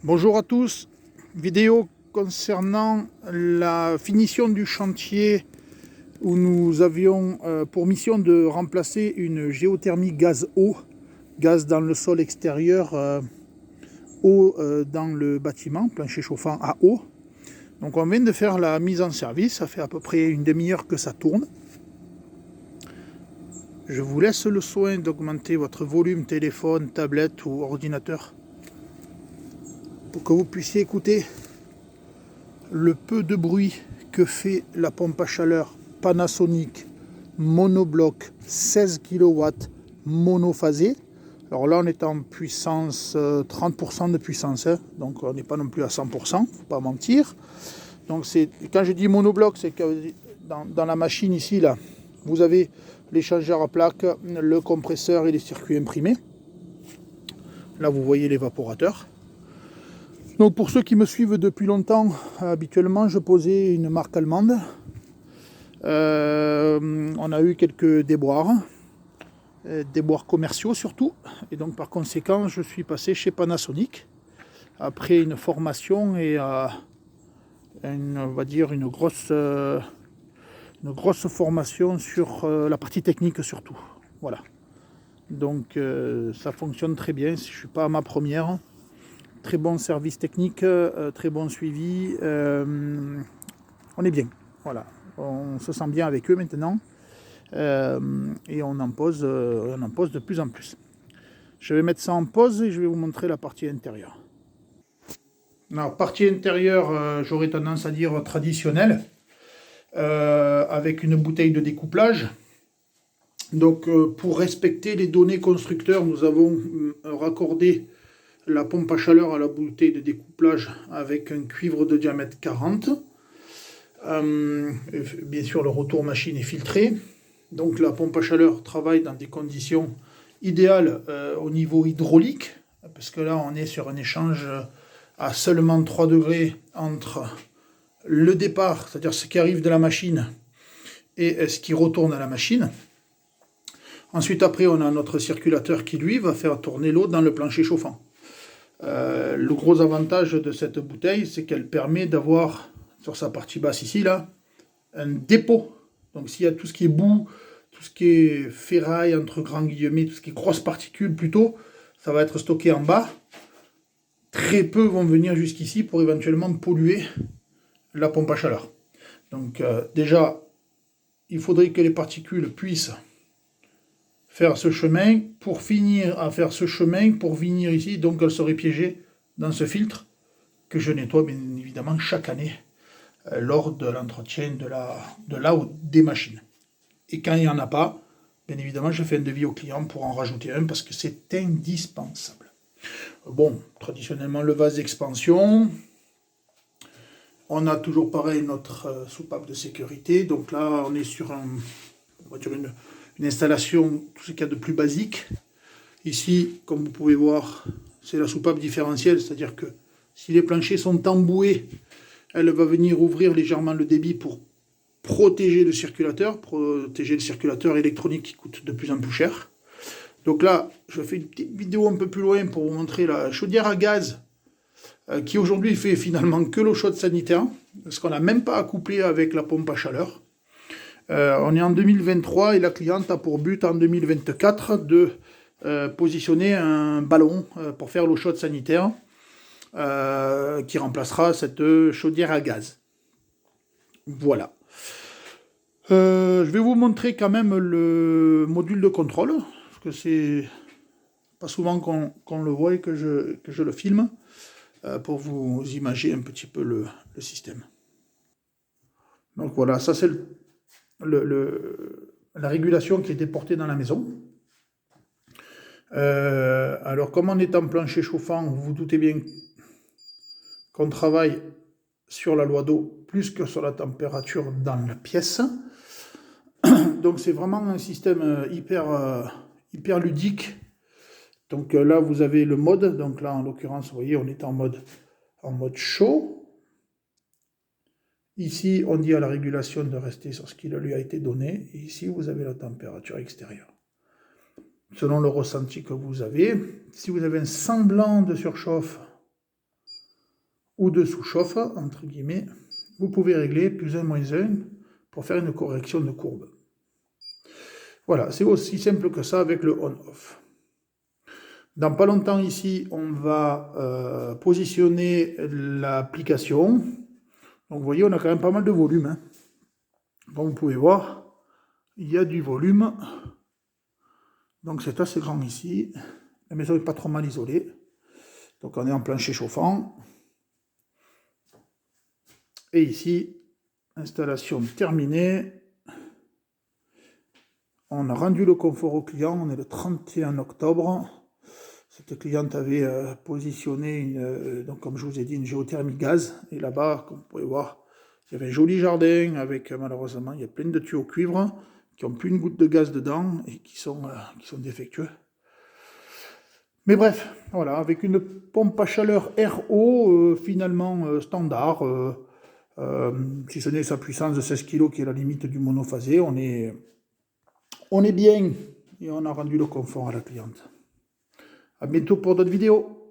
Bonjour à tous, vidéo concernant la finition du chantier où nous avions pour mission de remplacer une géothermie gaz-eau, gaz dans le sol extérieur, eau dans le bâtiment, plancher chauffant à eau. Donc on vient de faire la mise en service, ça fait à peu près une demi-heure que ça tourne. Je vous laisse le soin d'augmenter votre volume téléphone, tablette ou ordinateur pour que vous puissiez écouter le peu de bruit que fait la pompe à chaleur Panasonic monobloc 16 kW monophasé. Alors là on est en puissance 30% de puissance, hein, donc on n'est pas non plus à 100%, faut pas mentir. Donc quand je dis monobloc, c'est que dans la machine ici là, vous avez l'échangeur à plaques, le compresseur et les circuits imprimés. Là vous voyez l'évaporateur. Donc pour ceux qui me suivent depuis longtemps, habituellement je posais une marque allemande. On a eu quelques déboires commerciaux surtout. Et donc par conséquent je suis passé chez Panasonic après une formation et on va dire une grosse formation sur la partie technique surtout. Voilà. Donc ça fonctionne très bien, je ne suis pas à ma première. Très bon service technique, très bon suivi. On est bien, voilà. On se sent bien avec eux maintenant. Et on en pose de plus en plus. Je vais mettre ça en pause et je vais vous montrer la partie intérieure. Alors, partie intérieure, j'aurais tendance à dire traditionnelle, avec une bouteille de découplage. Donc, pour respecter les données constructeurs, nous avons raccordé la pompe à chaleur à la bouteille de découplage avec un cuivre de diamètre 40. Bien sûr, le retour machine est filtré. Donc la pompe à chaleur travaille dans des conditions idéales au niveau hydraulique, parce que là on est sur un échange à seulement 3 degrés entre le départ, c'est-à-dire ce qui arrive de la machine, et ce qui retourne à la machine. Ensuite, après, on a notre circulateur qui, lui, va faire tourner l'eau dans le plancher chauffant. Le gros avantage de cette bouteille, c'est qu'elle permet d'avoir, sur sa partie basse ici, là, un dépôt. Donc s'il y a tout ce qui est boue, tout ce qui est ferraille, entre grands guillemets, tout ce qui est grosses particules plutôt, ça va être stocké en bas. Très peu vont venir jusqu'ici pour éventuellement polluer la pompe à chaleur. Donc déjà, il faudrait que les particules puissent faire ce chemin pour finir à faire ce chemin pour venir ici. Donc elles seraient piégées dans ce filtre que je nettoie bien évidemment chaque année lors de l'entretien de la ou des machines. Et quand il n'y en a pas, bien évidemment, je fais un devis au client pour en rajouter un parce que c'est indispensable. Bon, traditionnellement, le vase d'expansion. On a toujours pareil notre soupape de sécurité. Donc là, on est sur on va dire une installation, tout ce qu'il y a de plus basique. Ici, comme vous pouvez voir, c'est la soupape différentielle, c'est-à-dire que si les planchers sont emboués, elle va venir ouvrir légèrement le débit pour protéger le circulateur électronique qui coûte de plus en plus cher. Donc là, je fais une petite vidéo un peu plus loin pour vous montrer la chaudière à gaz qui aujourd'hui fait finalement que l'eau chaude sanitaire, parce qu'on n'a même pas à coupler avec la pompe à chaleur. On est en 2023 et la cliente a pour but en 2024 de positionner un ballon pour faire l'eau chaude sanitaire qui remplacera cette chaudière à gaz. Voilà. Je vais vous montrer quand même le module de contrôle, parce que c'est pas souvent qu'on le voit et que je le filme, pour vous imaginer un petit peu le système. Donc voilà, ça c'est la régulation qui est déportée dans la maison. Alors comme on est en plancher chauffant, vous vous doutez bien qu'on travaille sur la loi d'eau plus que sur la température dans la pièce. Donc c'est vraiment un système hyper ludique. Donc là vous avez le mode, donc là en l'occurrence vous voyez on est en mode chaud. Ici on dit à la régulation de rester sur ce qui lui a été donné, et ici vous avez la température extérieure. Selon le ressenti que vous avez, si vous avez un semblant de surchauffe, ou de sous-chauffe, entre guillemets, vous pouvez régler +1, -1 pour faire une correction de courbe. Voilà, c'est aussi simple que ça avec le on-off. Dans pas longtemps ici, on va positionner l'application. Donc vous voyez, on a quand même pas mal de volume, hein. Comme vous pouvez voir, il y a du volume. Donc c'est assez grand ici. La maison n'est pas trop mal isolée. Donc on est en plancher chauffant. Et ici, installation terminée. On a rendu le confort au client. On est le 31 octobre. Cette cliente avait positionné, donc comme je vous ai dit, une géothermie gaz. Et là-bas, comme vous pouvez voir, il y avait un joli jardin avec, malheureusement, il y a plein de tuyaux cuivre qui n'ont plus une goutte de gaz dedans et qui sont défectueux. Mais bref, voilà, avec une pompe à chaleur RO finalement standard, si ce n'est sa puissance de 16 kg qui est la limite du monophasé, on est bien et on a rendu le confort à la cliente. A bientôt pour d'autres vidéos.